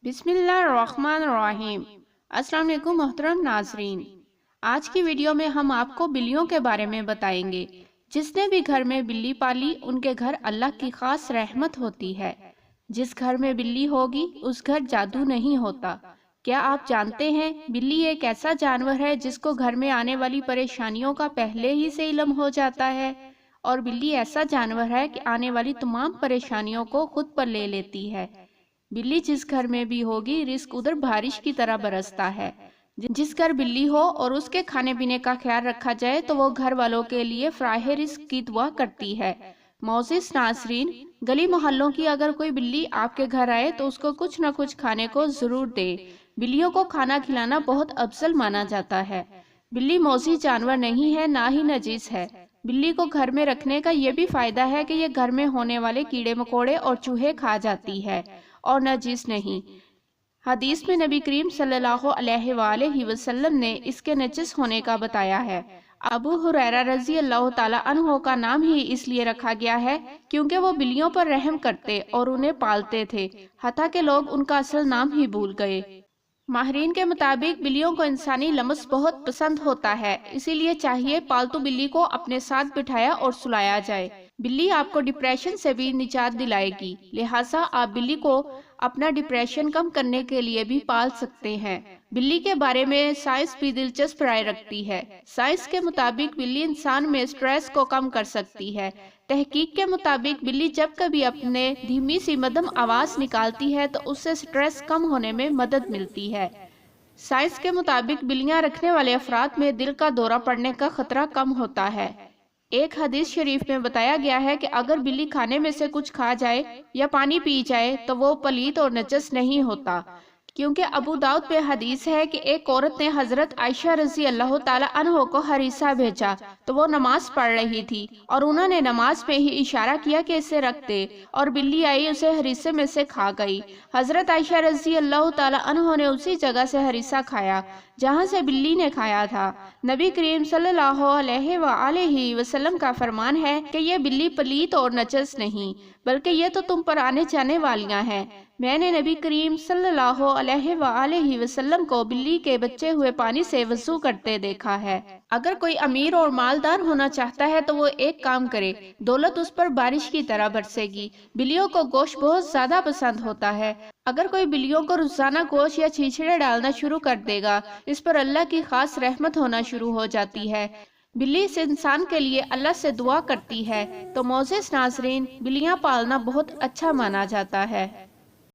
بسم اللہ الرحمن الرحیم۔ السلام علیکم محترم ناظرین، آج کی ویڈیو میں ہم آپ کو بلیوں کے بارے میں بتائیں گے۔ جس نے بھی گھر میں بلی پالی ان کے گھر اللہ کی خاص رحمت ہوتی ہے۔ جس گھر میں بلی ہوگی اس گھر جادو نہیں ہوتا۔ کیا آپ جانتے ہیں بلی ایک ایسا جانور ہے جس کو گھر میں آنے والی پریشانیوں کا پہلے ہی سے علم ہو جاتا ہے، اور بلی ایسا جانور ہے کہ آنے والی تمام پریشانیوں کو خود پر لے لیتی ہے۔ بلی جس گھر میں بھی ہوگی رزق ادھر بارش کی طرح برستا ہے۔ جس گھر بلی ہو اور اس کے کھانے پینے کا خیال رکھا جائے تو وہ گھر والوں کے لیے فراہ رزق کی دعا کرتی ہے۔ معزز ناظرین، گلی محلوں کی اگر کوئی بلی آپ کے گھر آئے تو اس کو کچھ نہ کچھ کھانے کو ضرور دے۔ بلیوں کو کھانا کھلانا بہت افضل مانا جاتا ہے۔ بلی موذی جانور نہیں ہے، نہ ہی نجس ہے۔ بلی کو گھر میں رکھنے کا یہ بھی فائدہ ہے کہ یہ گھر میں ہونے والے کیڑے مکوڑے اور چوہے کھا جاتی ہے اور نجس نہیں۔ حدیث میں نبی کریم صلی اللہ علیہ وآلہ وسلم نے اس کے نجس ہونے کا بتایا ہے۔ ابو ہریرہ رضی اللہ تعالی عنہ کا نام ہی اس لیے رکھا گیا ہے کیونکہ وہ بلیوں پر رحم کرتے اور انہیں پالتے تھے، حتیٰ کہ لوگ ان کا اصل نام ہی بھول گئے۔ ماہرین کے مطابق بلیوں کو انسانی لمس بہت پسند ہوتا ہے، اسی لیے چاہیے پالتو بلی کو اپنے ساتھ بٹھایا اور سلایا جائے۔ بلی آپ کو ڈپریشن سے بھی نجات دلائے گی، لہٰذا آپ بلی کو اپنا ڈپریشن کم کرنے کے لیے بھی پال سکتے ہیں۔ بلی کے بارے میں سائنس بھی دلچسپ رائے رکھتی ہے۔ سائنس کے مطابق بلی انسان میں سٹریس کو کم کر سکتی ہے۔ تحقیق کے مطابق بلی جب کبھی اپنے دھیمی سی مدھم آواز نکالتی ہے تو اس سے سٹریس کم ہونے میں مدد ملتی ہے۔ سائنس کے مطابق بلیاں رکھنے والے افراد میں دل کا دورہ پڑنے کا خطرہ کم ہوتا ہے۔ ایک حدیث شریف میں بتایا گیا ہے کہ اگر بلی کھانے میں سے کچھ کھا جائے یا پانی پی جائے تو وہ پلید اور نجس نہیں ہوتا، کیونکہ ابو داؤد میں حدیث ہے کہ ایک عورت نے حضرت عائشہ رضی اللہ تعالی عنہ کو ہریسہ بھیجا تو وہ نماز پڑھ رہی تھی اور انہوں نے نماز میں ہی اشارہ کیا کہ اسے رکھ دے، اور بلی آئی اسے ہریسے میں سے کھا گئی۔ حضرت عائشہ رضی اللہ تعالی عنہ نے اسی جگہ سے ہریسہ کھایا جہاں سے بلی نے کھایا تھا۔ نبی کریم صلی اللہ علیہ وآلہ وسلم کا فرمان ہے کہ یہ بلی پلیت اور نجس نہیں، بلکہ یہ تو تم پر آنے جانے والیاں ہیں۔ میں نے نبی کریم صلی اللہ علیہ وآلہ وسلم کو بلی کے بچے ہوئے پانی سے وضو کرتے دیکھا ہے۔ اگر کوئی امیر اور مالدار ہونا چاہتا ہے تو وہ ایک کام کرے، دولت اس پر بارش کی طرح برسے گی۔ بلیوں کو گوشت بہت زیادہ پسند ہوتا ہے۔ اگر کوئی بلیوں کو روزانہ گوشت یا چھیچڑے ڈالنا شروع کر دے گا، اس پر اللہ کی خاص رحمت ہونا شروع ہو جاتی ہے۔ بلی اس انسان کے لیے اللہ سے دعا کرتی ہے، تو معزز ناظرین، بلیاں پالنا بہت اچھا مانا جاتا ہے۔